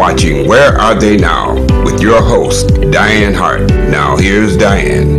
watching Where Are They Now with your host, Dianne Hart. Now here's Dianne.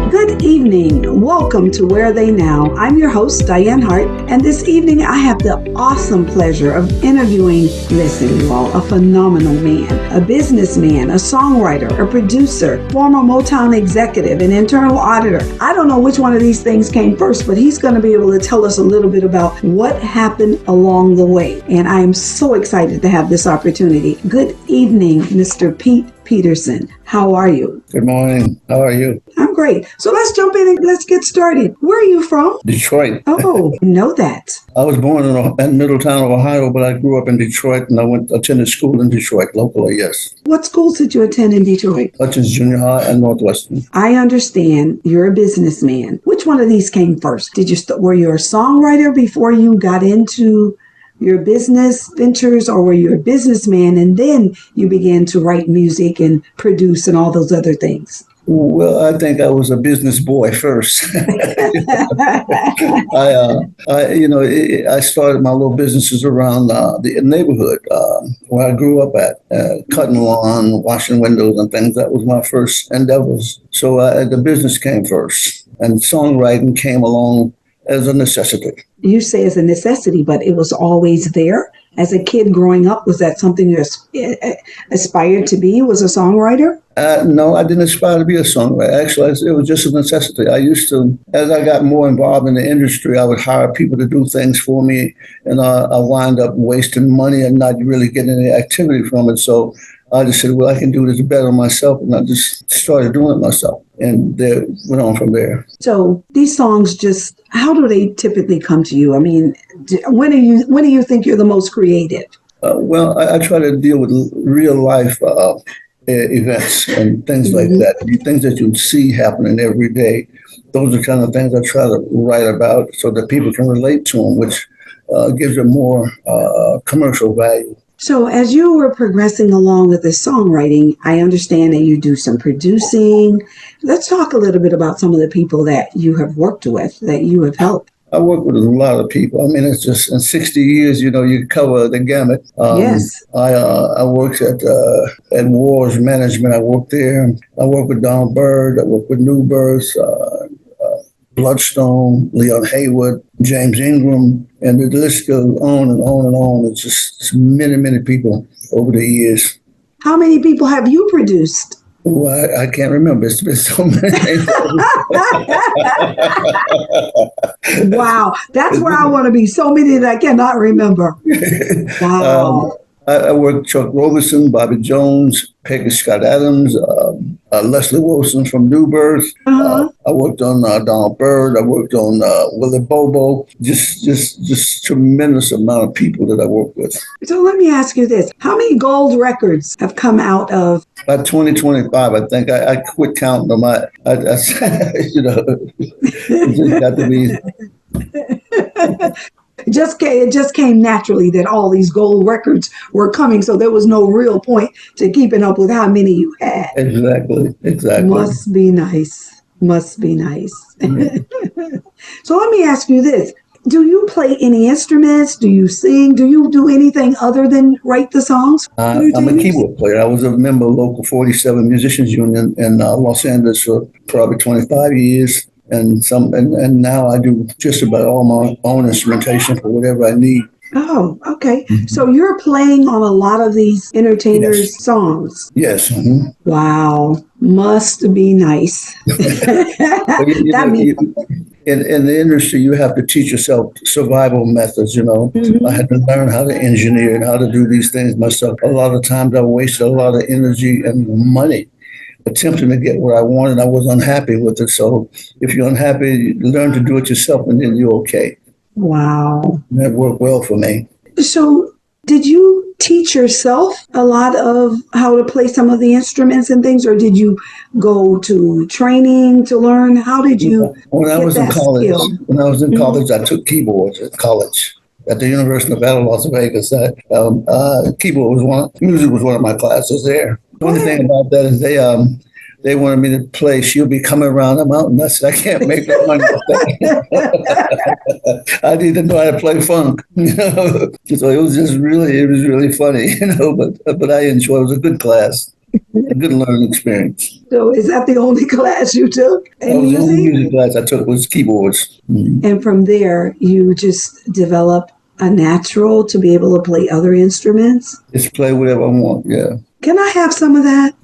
Good evening. Welcome to Where Are They Now? I'm your host, Dianne Hart, and this evening I have the awesome pleasure of interviewing, listen you all, a phenomenal man, a businessman, a songwriter, a producer, former Motown executive, an internal auditor. I don't know which one of these things came first, but he's going to be able to tell us a little bit about what happened along the way. And I am so excited to have this opportunity. Good evening, Mr. Pete Peterson. How are you? Good morning. How are you? I'm great. So let's jump in and let's get started. Where are you from? Detroit. Oh, know that. I was born in Middletown, Ohio, but I grew up in Detroit and I attended school in Detroit locally, yes. What schools did you attend in Detroit? Hutchins Junior High and Northwestern. I understand you're a businessman. Which one of these came first? Were you a songwriter before you got into your business ventures, or were you a businessman and then you began to write music and produce and all those other things? Well, I think I was a business boy first. I started my little businesses around the neighborhood where I grew up at, cutting lawn, washing windows and things. That was my first endeavors. So the business came first, and songwriting came along as a necessity. You say as a necessity, but it was always there. As a kid growing up, was that something you aspired to be, was a songwriter? No, I didn't aspire to be a songwriter. Actually, it was just a necessity. I used to, as I got more involved in the industry, I would hire people to do things for me, and I wound up wasting money and not really getting any activity from it. So I just said, well, I can do this better myself, and I just started doing it myself, and went on from there. So these songs, just how do they typically come to you? I mean, when do you think you're the most creative? Well, I try to deal with real life events and things like that. Things that you see happening every day. Those are the kind of things I try to write about so that people can relate to them, which gives it more commercial value. So as you were progressing along with the songwriting, I understand that you do some producing. Let's talk a little bit about some of the people that you have worked with, that you have helped. I work with a lot of people. I mean, it's just in 60 years, you cover the gamut. Yes. I worked at Wars Management. I worked there. I worked with Donald Byrd. I worked with Newbirth, Bloodstone, Leon Haywood, James Ingram, and the list goes on and on and on. It's just many, many people over the years. How many people have you produced? Oh, I can't remember. It's been so many. Wow. That's where I want to be. So many that I cannot remember. Wow. I worked with Chuck Roberson, Bobby Jones, Peggy Scott Adams, Leslie Wilson from Newbirth. I worked on Donald Byrd. I worked on Willie Bobo. Just tremendous amount of people that I worked with. So let me ask you this. How many gold records have come out of? By 2025, I think I quit counting them. It just got to be... It just came naturally that all these gold records were coming, so there was no real point to keeping up with how many you had. Exactly. Must be nice. So let me ask you this. Do you play any instruments? Do you sing? Do you do anything other than write the songs? I'm a keyboard player. I was a member of Local 47 Musicians Union in Los Angeles for probably 25 years. And now I do just about all my own instrumentation for whatever I need. Oh, okay. Mm-hmm. So you're playing on a lot of these entertainers' songs. Yes. Mm-hmm. Wow. Must be nice. In the industry, you have to teach yourself survival methods, Mm-hmm. I had to learn how to engineer and how to do these things myself. A lot of times I wasted a lot of energy and money attempting to get what I wanted. I was unhappy with it. So if you're unhappy, learn to do it yourself and then you're okay. Wow. And that worked well for me. So did you teach yourself a lot of how to play some of the instruments and things, or did you go to training to learn? How did you When I was in college, Mm-hmm. I took keyboards at college. At the University of Nevada, Las Vegas, music was one of my classes there. The only thing about that is they wanted me to play She'll Be Coming Around the Mountain. I said, I can't make no money off that. I need to know how to play funk. So it was really funny, but I enjoyed it. It was a good class. A good learning experience. So is that the only class you took in The only music? music class I took was keyboards. And from there, you just develop a natural to be able to play other instruments? Just play whatever I want, yeah. Can I have some of that?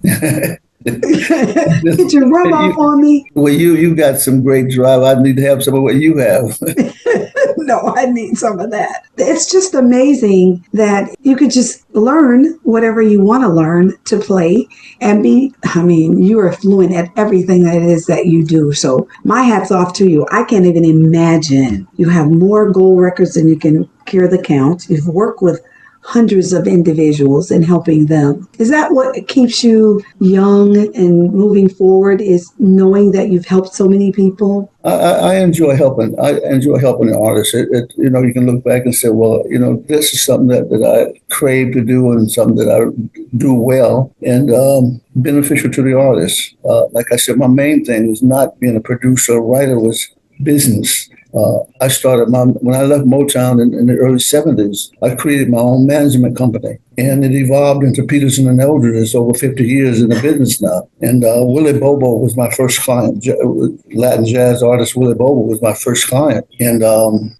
Could you rub off on me? Well, you got some great drive. I need to have some of what you have. No, I need some of that. It's just amazing that you could just learn whatever you want to learn to play and you are fluent at everything that it is that you do. So my hat's off to you. I can't even imagine. You have more gold records than you can care the count. You've worked with hundreds of individuals and helping them. Is that what keeps you young and moving forward, is knowing that you've helped so many people? I enjoy helping. I enjoy helping the artists. You can look back and say, well, this is something that I crave to do and something that I do well and beneficial to the artists. Like I said, my main thing was not being a producer or writer, was business. I started when I left Motown in the early 70s, I created my own management company, and it evolved into Peterson and Eldred. It's over 50 years in the business now. And Willie Bobo was my first client. Latin jazz artist Willie Bobo was my first client. And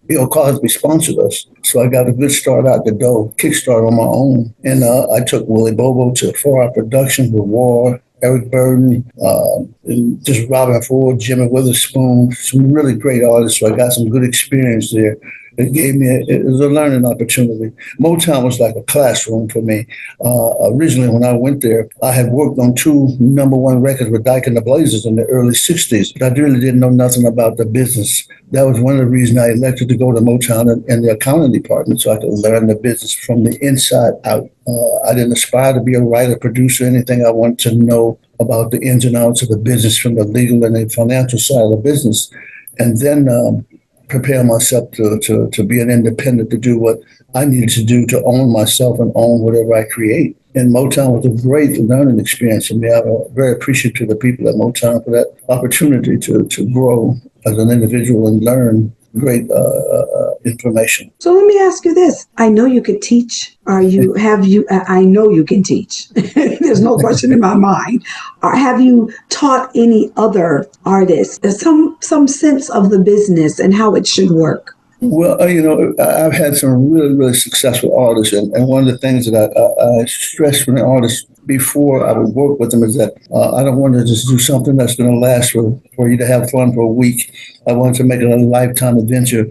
Bill Cosby sponsored us. So I got a good start out the door, kickstart on my own. And I took Willie Bobo to 4-hour productions with War, Eric Burden, and just Robin Ford, Jimmy Witherspoon, some really great artists. So I got some good experience there. It was a learning opportunity. Motown was like a classroom for me. Originally, when I went there, I had worked on 2 #1 records with Dyke and the Blazers in the early 60s, but I really didn't know nothing about the business. That was one of the reasons I elected to go to Motown and the accounting department, so I could learn the business from the inside out. I didn't aspire to be a writer, producer, anything. I wanted to know about the ins and outs of the business from the legal and the financial side of the business. And then prepare myself to be an independent, to do what I needed to do to own myself and own whatever I create. And Motown was a great learning experience for me. I'm very appreciative to the people at Motown for that opportunity to grow as an individual and learn great information. So let me ask you this. I know you could teach. I know you can teach. There's no question in my mind. Have you taught any other artists some sense of the business and how it should work? Well, I've had some really, really successful artists. And one of the things that I stress from the artists before I would work with them is that I don't want to just do something that's going to last for you to have fun for a week. I want to make it a lifetime adventure.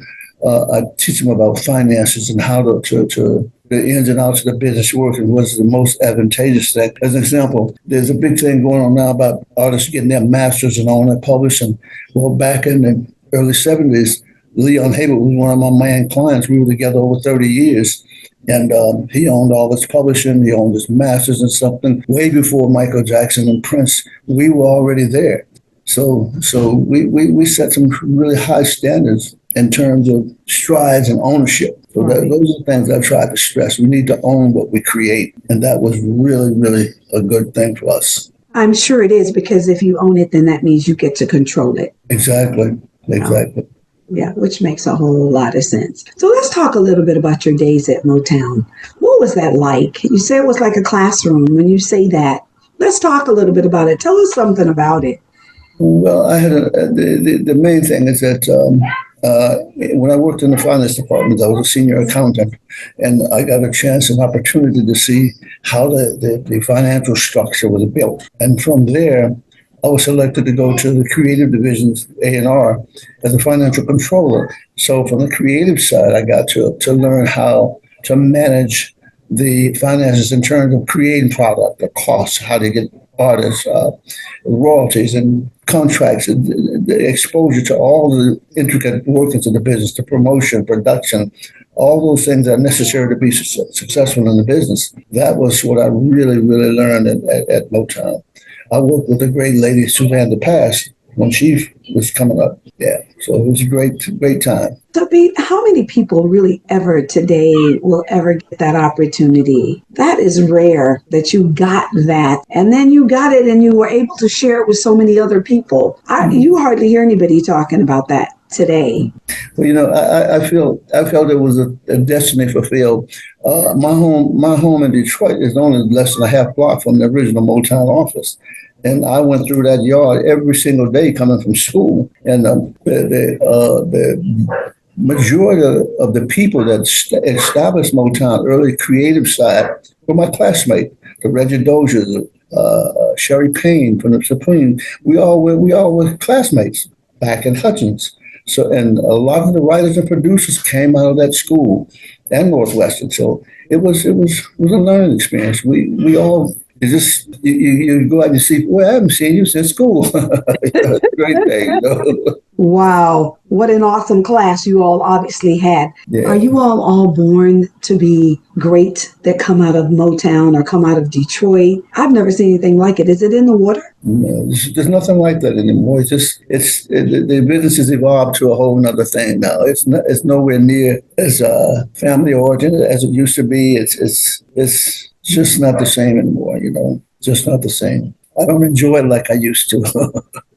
I teach them about finances and how to the ins and outs of the business work and what's the most advantageous thing. As an example, there's a big thing going on now about artists getting their masters and all that published. And well, back in the early 70s, Leon Habert was one of my main clients. We were together over 30 years. And he owned all his publishing. He owned his masters and something. Way before Michael Jackson and Prince, we were already there. So we set some really high standards in terms of strides and ownership. So those are the things I tried to stress. We need to own what we create. And that was really, really a good thing for us. I'm sure it is, because if you own it, then that means you get to control it. Exactly. Yeah, which makes a whole lot of sense. So let's talk a little bit about your days at Motown. What was that like? You say it was like a classroom. When you say that, let's talk a little bit about it. Tell us something about it. Well, I had the main thing is that when I worked in the finance department, I was a senior accountant, and I got a chance and opportunity to see how the financial structure was built. And from there, I was selected to go to the creative division's A&R as a financial controller. So from the creative side, I got to learn how to manage the finances in terms of creating product, the costs, how to get artists, royalties and contracts, and the exposure to all the intricate workings of the business, the promotion, production, all those things that are necessary to be successful in the business. That was what I really, really learned at Motown. I worked with a great lady, Suzanne DePass, when she was coming up. Yeah, so it was a great time. So, Pete, how many people really ever today will ever get that opportunity? That is rare that you got that, and then you got it and you were able to share it with so many other people. You hardly hear anybody talking about that today. Well, I felt it was a destiny fulfilled. My home in Detroit is only less than a half block from the original Motown office. And I went through that yard every single day coming from school. And the majority of the people that established Motown, early creative side, were my classmates, the Reggie Dozier, Sherry Payne from the Supreme. We all were classmates back in Hutchins. So, and a lot of the writers and producers came out of that school and Northwestern. So it was a learning experience. We all you go out and see. Well, I haven't seen you since school. Great day, Wow, what an awesome class you all obviously had. Yeah. Are you all born to be great that come out of Motown or come out of Detroit? I've never seen anything like it. Is it in the water? No, there's nothing like that anymore. The business has evolved to a whole nother thing now. It's nowhere near as family oriented as it used to be. It's just not the same anymore. Just not the same. I don't enjoy it like I used to.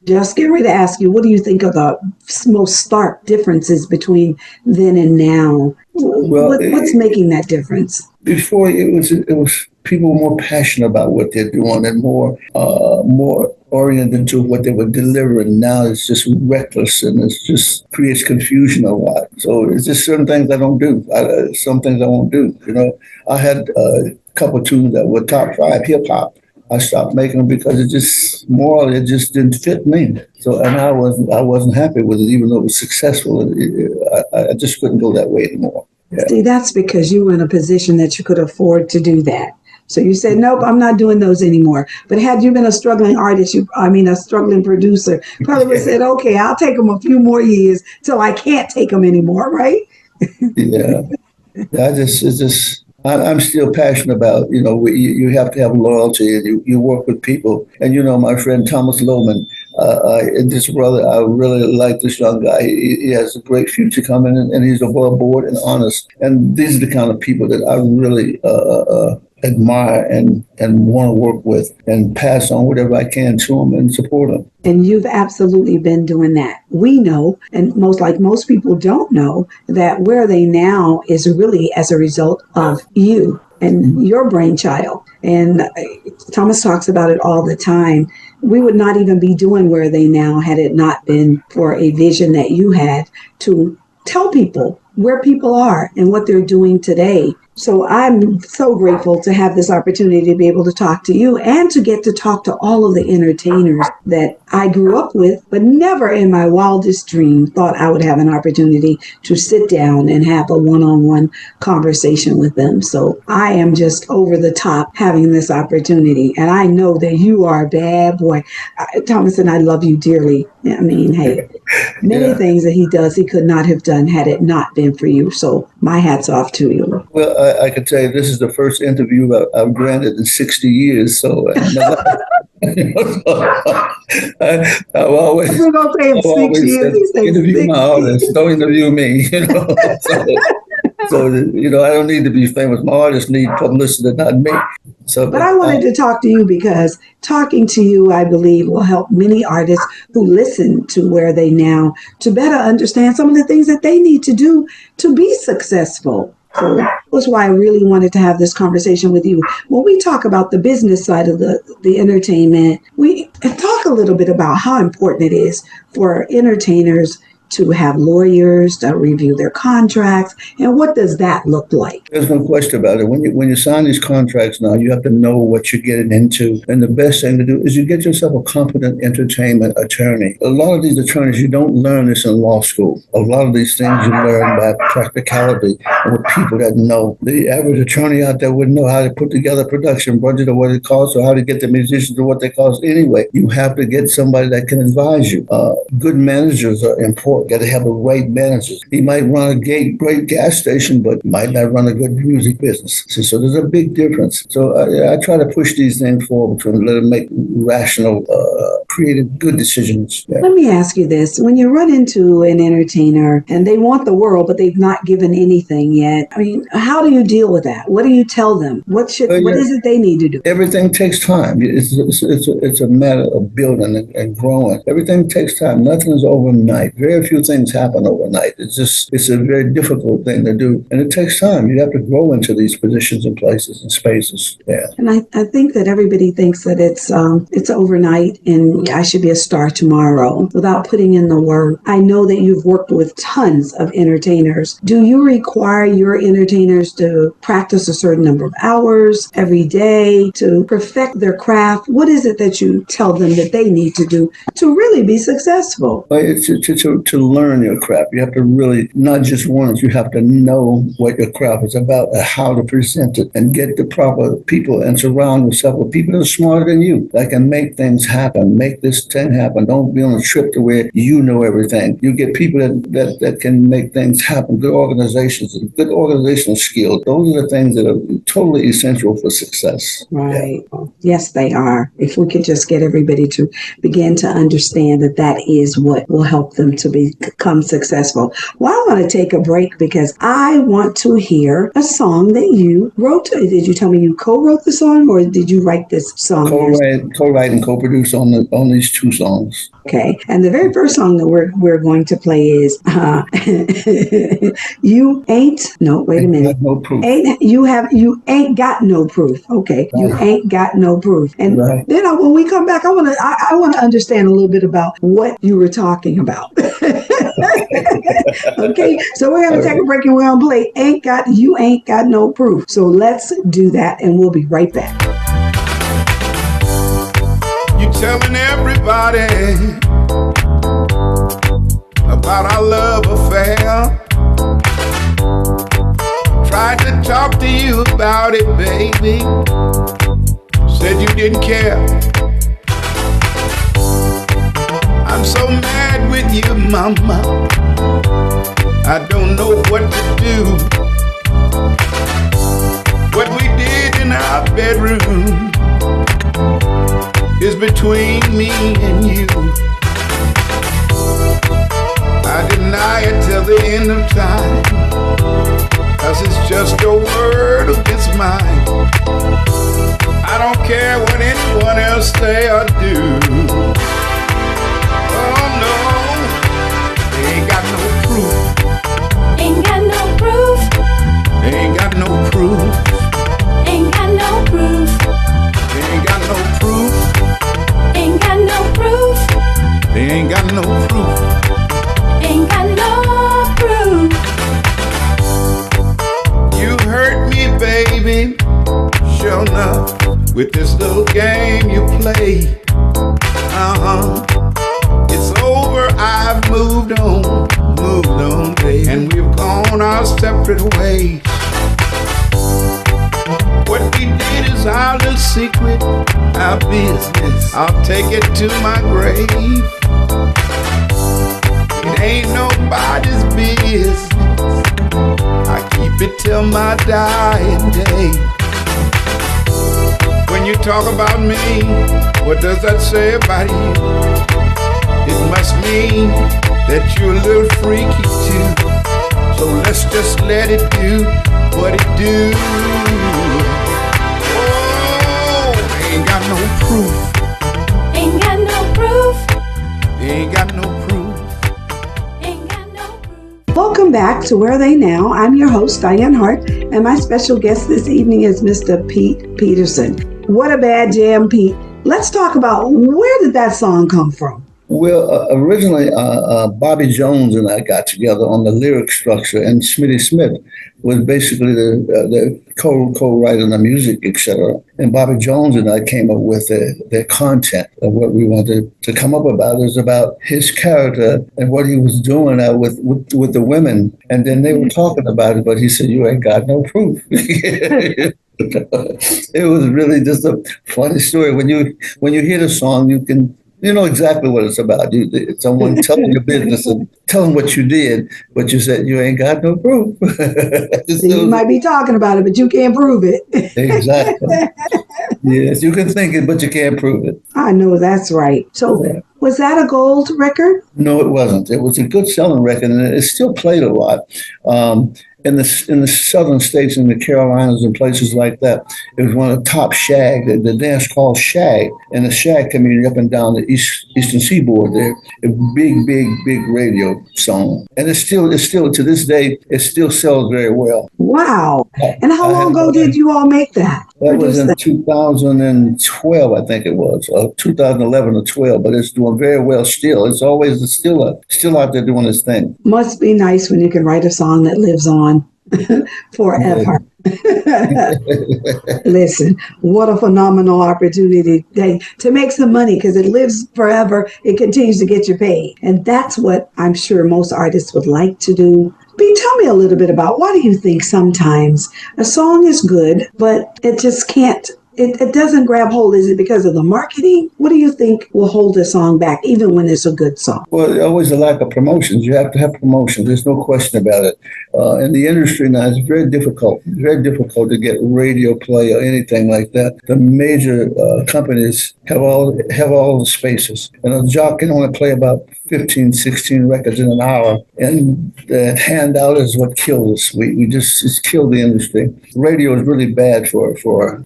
Just getting ready to ask you, what do you think are the most stark differences between then and now? Well, what's making that difference? Before it was people were more passionate about what they're doing and more oriented to what they were delivering. Now it's just reckless and it just creates confusion a lot. So it's just certain things I don't do. Some things I won't do. I had a couple of tunes that were top 5 hip hop. I stopped making them because it just didn't fit me. So, and I wasn't happy with it, even though it was successful. I just couldn't go that way anymore. Yeah. See, that's because you were in a position that you could afford to do that. So you said, nope, I'm not doing those anymore. But had you been a struggling artist, a struggling producer, probably would have said, okay, I'll take them a few more years till I can't take them anymore, right? Yeah. I'm still passionate about, you have to have loyalty and you work with people. And, my friend Thomas Lohman, and this brother, I really like this young guy. He has a great future coming and he's above board and honest. And these are the kind of people that I really admire and want to work with and pass on whatever I can to them and support them. And you've absolutely been doing that. We know, and most people don't know, that Where They Now is really as a result of you and your brainchild. And Thomas talks about it all the time. We would not even be doing Where They Now had it not been for a vision that you had to tell people where people are and what they're doing today. So I'm so grateful to have this opportunity to be able to talk to you and to get to talk to all of the entertainers that I grew up with, but never in my wildest dream thought I would have an opportunity to sit down and have a one-on-one conversation with them. So I am just over the top having this opportunity. And I know that you are a bad boy. Thomas, and I love you dearly. I mean, hey, many things that he does, he could not have done had it not been for you. So my hat's off to you. Well, I can tell you this is the first interview I've granted in 60 years. So I've always interview my artists. Don't interview me. So I don't need to be famous. My artists need publicity, not me. So, but I wanted to talk to you because talking to you, I believe, will help many artists who listen to Where They Now to better understand some of the things that they need to do to be successful. So that's why I really wanted to have this conversation with you. When we talk about the business side of the entertainment, we talk a little bit about how important it is for entertainers to have lawyers that review their contracts, and what does that look like? There's no question about it. When you sign these contracts now, you have to know what you're getting into, and the best thing to do is you get yourself a competent entertainment attorney. A lot of these attorneys, you don't learn this in law school. A lot of these things you learn by practicality and with people that know. The average attorney out there wouldn't know how to put together a production budget or what it costs or how to get the musicians or what they cost anyway. You have to get somebody that can advise you. Good managers are important. You got to have the right managers. He might run a great gas station, but might not run a good music business. So there's a big difference. So I try to push these things forward to let them make rational, creative, good decisions. Yeah. Let me ask you this. When you run into an entertainer and they want the world, but they've not given anything yet, I mean, how do you deal with that? What do you tell them? What is it they need to do? Everything takes time. It's a matter of building and growing. Everything takes time. Nothing is overnight. Very few things happen overnight. It's a very difficult thing to do. And it takes time. You have to grow into these positions and places and spaces. Yeah. And I think that everybody thinks that it's overnight and I should be a star tomorrow without putting in the work. I know that you've worked with tons of entertainers. Do you require your entertainers to practice a certain number of hours every day to perfect their craft? What is it that you tell them that they need to do to really be successful? To learn your craft, you have to really, not just once, you have to know what your craft is about and how to present it and get the proper people and surround yourself with people that are smarter than you, that can make things happen, make this thing happen. Don't be on a trip to where you know everything. You get people that can make things happen, good organizations, good organizational skills. Those are the things that are totally essential for success. Right. Yeah. Yes, they are. If we could just get everybody to begin to understand that is what will help them to become successful. Well, I want to take a break because I want to hear a song that you wrote. Did you tell me you co-wrote the song or did you write this song? Co-write and co-produce on these two songs. Okay. And the very first song that we're going to play is You Ain't Wait a minute. No proof. You ain't got no proof. Okay. Right. You ain't got no proof. And right. Then when we come back, I want to understand a little bit about what you were talking about. Okay. So we're going to take a break and we're going to play You Ain't Got No Proof. So let's do that and we'll be right back. You telling everybody about our love affair. Tried to talk to you about it, baby. Said you didn't care. I'm so mad with you, mama. I don't know what to do. What we did in our bedroom is between me and you. I deny it till the end of time, 'cause it's just your word against mine. I don't care what anyone else say or do. Oh no, they ain't got no proof. Ain't got no proof. They ain't got no proof. Ain't got no proof. They ain't got no proof. Ain't got no proof. They ain't got no proof. Ain't got no proof. You hurt me, baby, sure enough, with this little game you play. It's over, I've moved on, baby, and we've gone our separate ways. What we did is our little secret, our business. I'll take it to my grave. It ain't nobody's business. I keep it till my dying day. When you talk about me, what does that say about you? It must mean that you're a little freaky too. So let's just let it do what it do. Oh, ain't got no proof. Ain't got no proof. Ain't got no proof. Welcome back to Where Are They Now? I'm your host, Dianne Hart, and my special guest this evening is Mr. Pete Peterson. What a bad jam, Pete. Let's talk about where did that song come from? Well, originally, Bobby Jones and I got together on the lyric structure, and Smitty Smith was basically the co-writer the music, etc. And Bobby Jones and I came up with the content of what we wanted to come up about. It was about his character and what he was doing with the women. And then they were talking about it, but he said, "You ain't got no proof." It was really just a funny story. When you hear the song, you can You know exactly what it's about. Someone telling your business and telling what you did, but you said you ain't got no proof. So you might be talking about it, but you can't prove it. Exactly. Yes, you can think it, but you can't prove it. I know that's right. So Yeah. was that a gold record? No, it wasn't. It was a good selling record, and it's still played a lot. In the southern states, in the Carolinas and places like that, it was one of the top shag. The dance called shag, and the shag community up and down the eastern seaboard there. A big radio song, and it's still to this day it still sells very well. Wow. And how I long have ago did you all make that? That was Produce in that? 2012, I think it was, 2011 or 12. But it's doing very well still. It's still out there doing its thing. Must be nice when you can write a song that lives on forever. Listen, what a phenomenal opportunity to make some money because it lives forever. It continues to get you paid. And that's what I'm sure most artists would like to do. Tell me a little bit about why do you think sometimes a song is good, but it just can't, it doesn't grab hold? Is it because of the marketing? What do you think will hold a song back even when it's a good song? Well, always a lack of promotions. You have to have promotions. There's no question about it. In the industry now, it's very difficult to get radio play or anything like that. The major companies have all the spaces, and a jock can only play about 15, 16 records in an hour, and the handout is what kills us. It's killed the industry. Radio is really bad for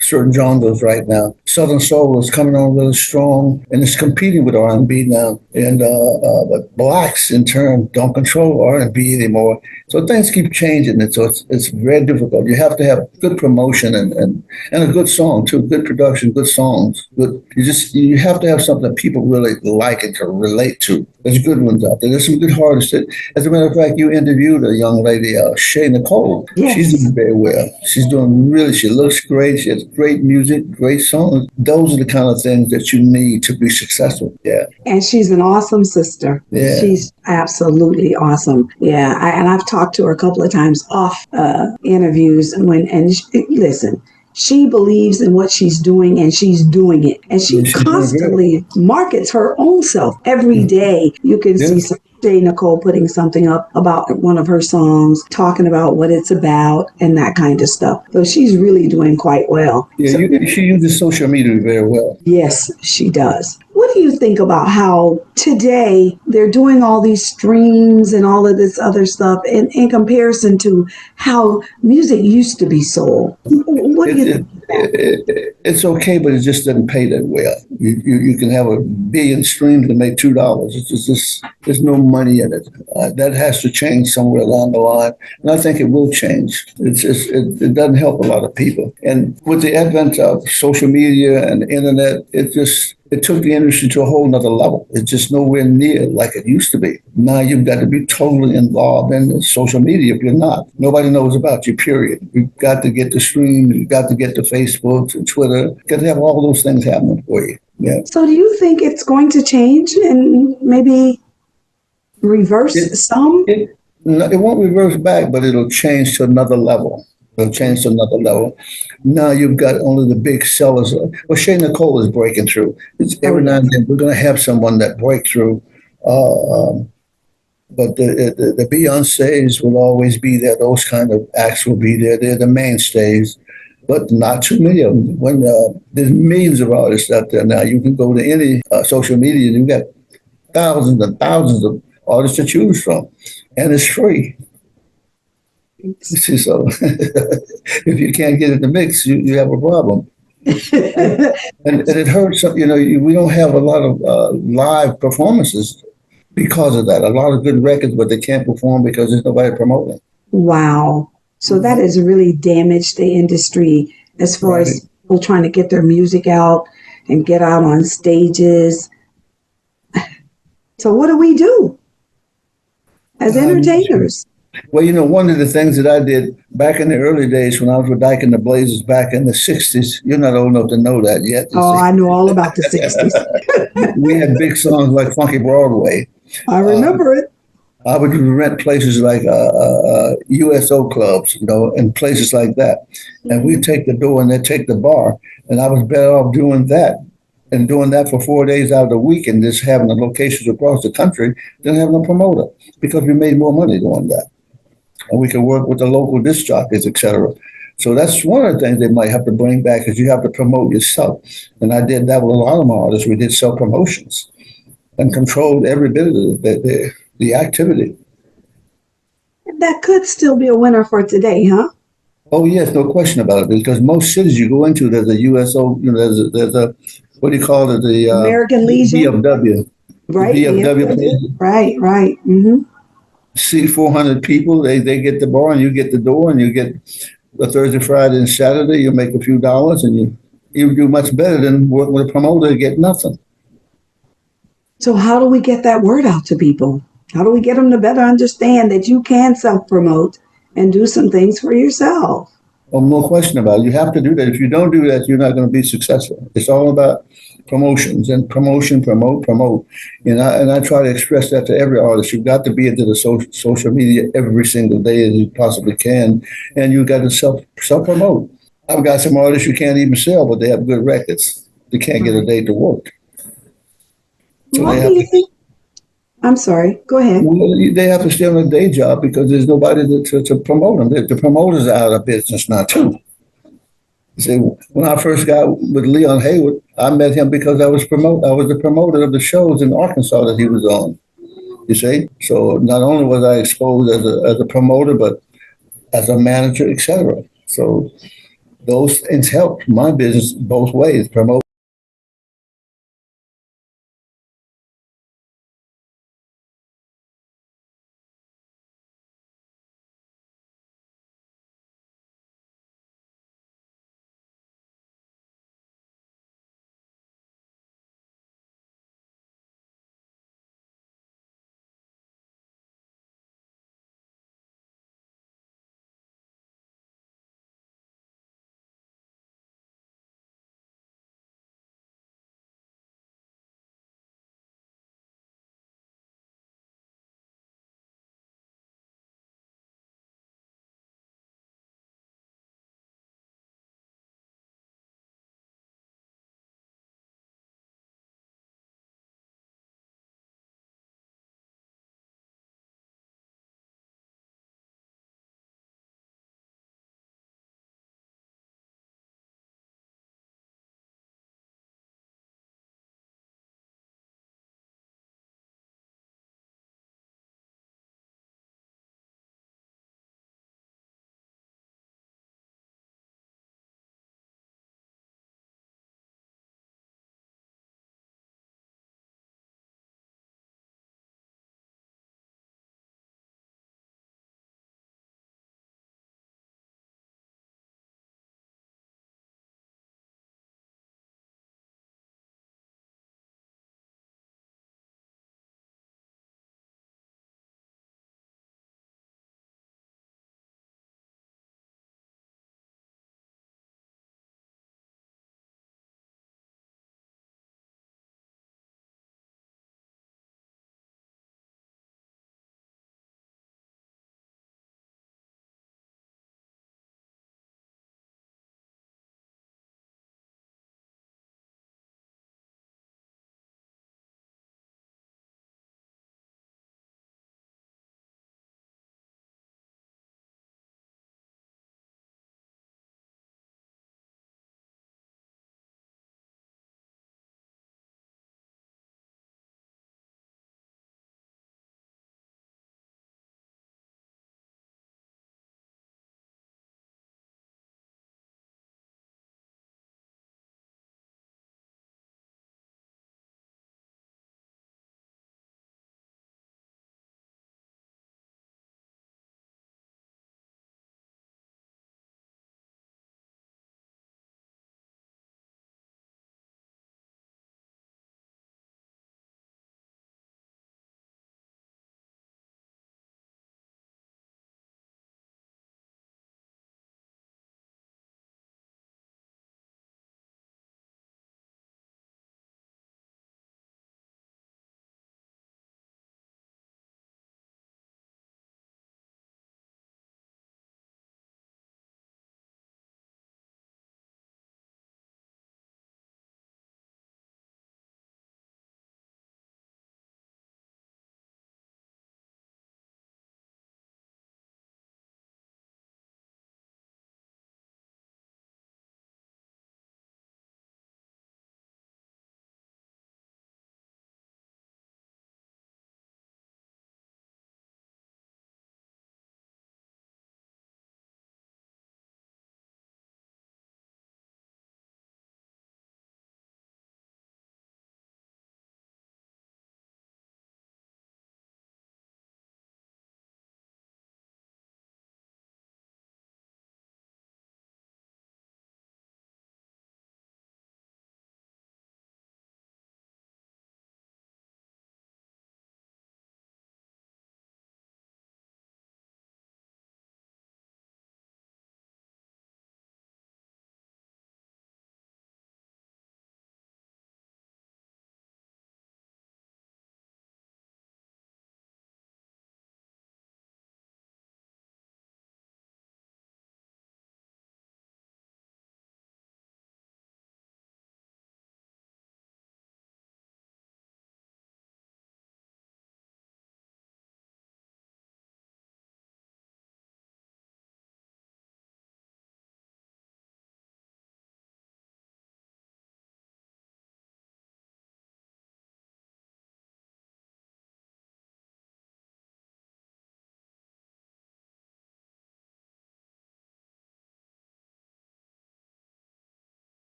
certain genres right now. Southern soul is coming on really strong, and it's competing with R&B now. And but blacks in turn don't control R&B anymore. So things keep changing, and so it's very difficult. You have to have good promotion and a good song too, good production, good songs. You have to have something that people really like and can relate to. There's good ones out there. There's some good artists. As a matter of fact, you interviewed a young lady, Shay Nicole. Yes. She's doing very well. She's doing really. She looks great. She has great music, great songs. Those are the kind of things that you need to be successful. Yeah. And she's an awesome sister. Yeah. She's absolutely awesome. Yeah. And I've talked to her a couple of times off interviews listen, she believes in what she's doing and she's doing it. And she constantly markets her own self every day. You can see some Jay Nicole putting something up about one of her songs, talking about what it's about and that kind of stuff. So she's really doing quite well. Yeah, she uses social media very well. Yes, she does. What do you think about how today they're doing all these streams and all of this other stuff in comparison to how music used to be sold? What do you think? It's okay, but it just doesn't pay that well. You can have 1 billion streams and make $2. It's just there's no money in it. That has to change somewhere along the line, and I think it will change. It doesn't help a lot of people. And with the advent of social media and the internet, it took the industry to a whole nother level. It's just nowhere near like it used to be. Now you've got to be totally involved in the social media. If you're not, nobody knows about you, period. You've got to get the stream, you've got to get the Facebook and Twitter. You've got to have all those things happening for you. Yeah. So do you think it's going to change and maybe reverse some? It won't reverse back, but it'll change to another level. Now you've got only the big sellers. Well, Shay Nicole is breaking through. It's every now and then we're going to have someone that break through. But the Beyoncés will always be there. Those kind of acts will be there. They're the mainstays, but not too many of them. When there's millions of artists out there now, you can go to any social media and you've got thousands and thousands of artists to choose from, and it's free. So if you can't get in the mix, you have a problem. and it hurts. We don't have a lot of live performances because of that. A lot of good records, but they can't perform because there's nobody promoting. Wow. So that has really damaged the industry as far as people trying to get their music out and get out on stages. So what do we do as entertainers? Well, one of the things that I did back in the early days when I was with Dyke and the Blazers back in the 60s, you're not old enough to know that yet. Oh, I know all about the 60s. We had big songs like Funky Broadway. I remember it. I would rent places like USO clubs, and places like that. And we'd take the door and they'd take the bar. And I was better off doing that and doing that for 4 days out of the week and just having the locations across the country than having a promoter because we made more money doing that. And we could work with the local disc jockeys, et cetera. So that's one of the things they might have to bring back is you have to promote yourself. And I did that with a lot of my artists. We did self-promotions and controlled every bit of the activity. That could still be a winner for today, huh? Oh, yes, no question about it. Because most cities you go into, there's a USO, there's a what do you call it? The American Legion. VFW. Right. VFW. Right. Mm-hmm. See 400 people, they get the bar and you get the door and you get a Thursday, Friday, and Saturday, you make a few dollars and you do much better than working with a promoter to get nothing. So how do we get that word out to people? How do we get them to better understand that you can self-promote and do some things for yourself? Well, no question about it. You have to do that. If you don't do that, you're not going to be successful. It's all about promotions and promote. And I try to express that to every artist. You've got to be into the social media every single day as you possibly can. And you've got to self-promote. I've got some artists you can't even sell, but they have good records. They can't get a day to work. So What do you think? I'm sorry. Go ahead. They have to stay on a day job because there's nobody to promote them. The promoters are out of business now, too. See, when I first got with Leon Haywood, I met him because I was the promoter of the shows in Arkansas that he was on. You see? So not only was I exposed as a promoter, but as a manager, etc. So those things helped my business both ways, promote